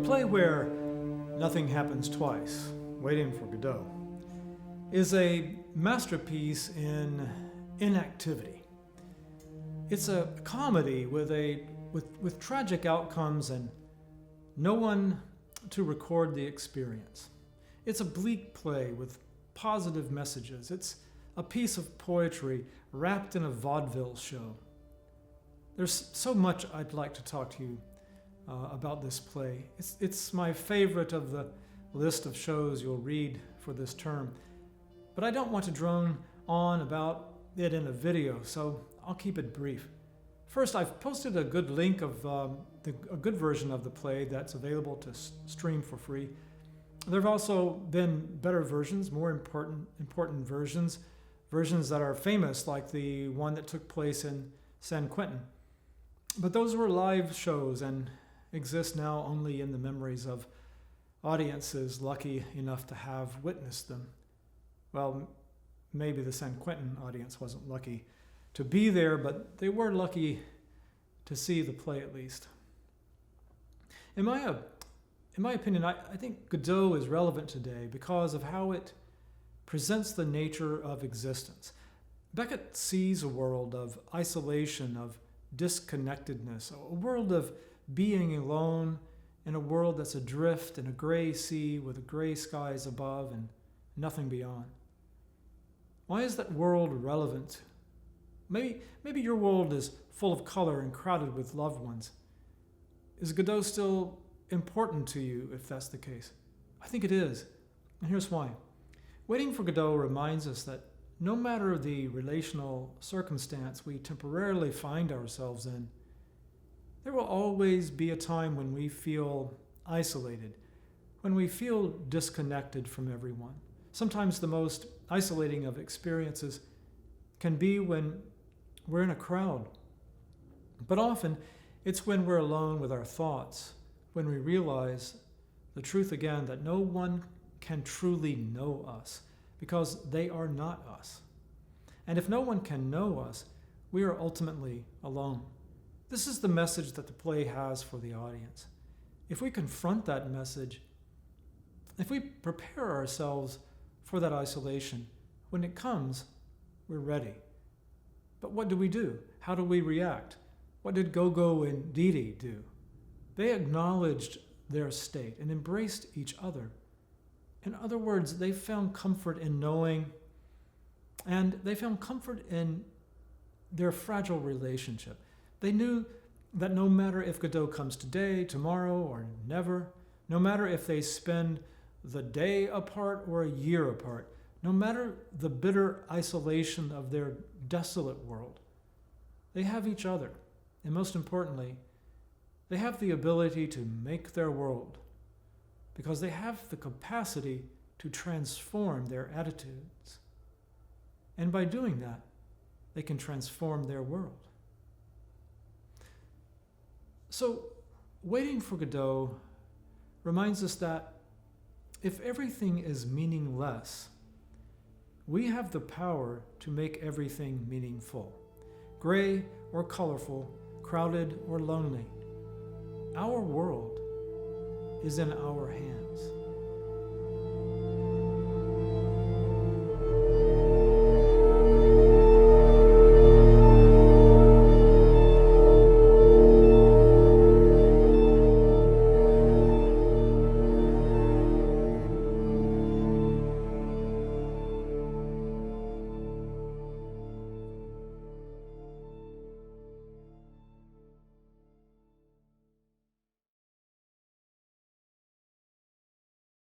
play where nothing happens twice, Waiting for Godot, is a masterpiece in inactivity. It's a comedy with tragic outcomes and no one to record the experience. It's a bleak play with positive messages. It's a piece of poetry wrapped in a vaudeville show. There's so much I'd like to talk to you about this play. It's my favorite of the list of shows you'll read for this term. But I don't want to drone on about it in a video, so I'll keep it brief. First, I've posted a good link of a good version of the play that's available to stream for free. There have also been better versions, more important versions that are famous, like the one that took place in San Quentin. But those were live shows and exist now only in the memories of audiences lucky enough to have witnessed them. Well, maybe the San Quentin audience wasn't lucky to be there, but they were lucky to see the play at least. In my opinion, I think Godot is relevant today because of how it presents the nature of existence. Beckett sees a world of isolation, of disconnectedness, a world of being alone in a world that's adrift in a gray sea with gray skies above and nothing beyond. Why is that world relevant? Maybe your world is full of color and crowded with loved ones. Is Godot still important to you if that's the case? I think it is, and here's why. Waiting for Godot reminds us that no matter the relational circumstance we temporarily find ourselves in, there will always be a time when we feel isolated, when we feel disconnected from everyone. Sometimes the most isolating of experiences can be when we're in a crowd. But often, it's when we're alone with our thoughts, when we realize the truth again that no one can truly know us because they are not us. And if no one can know us, we are ultimately alone. This is the message that the play has for the audience. If we confront that message, if we prepare ourselves for that isolation, when it comes, we're ready. But what do? How do we react? What did Gogo and Didi do? They acknowledged their state and embraced each other. In other words, they found comfort in knowing, and they found comfort in their fragile relationship. They knew that no matter if Godot comes today, tomorrow, or never, no matter if they spend the day apart or a year apart, no matter the bitter isolation of their desolate world, they have each other. And most importantly, they have the ability to make their world because they have the capacity to transform their attitudes. And by doing that, they can transform their world. So, Waiting for Godot reminds us that if everything is meaningless, we have the power to make everything meaningful, gray or colorful, crowded or lonely. Our world is in our hands.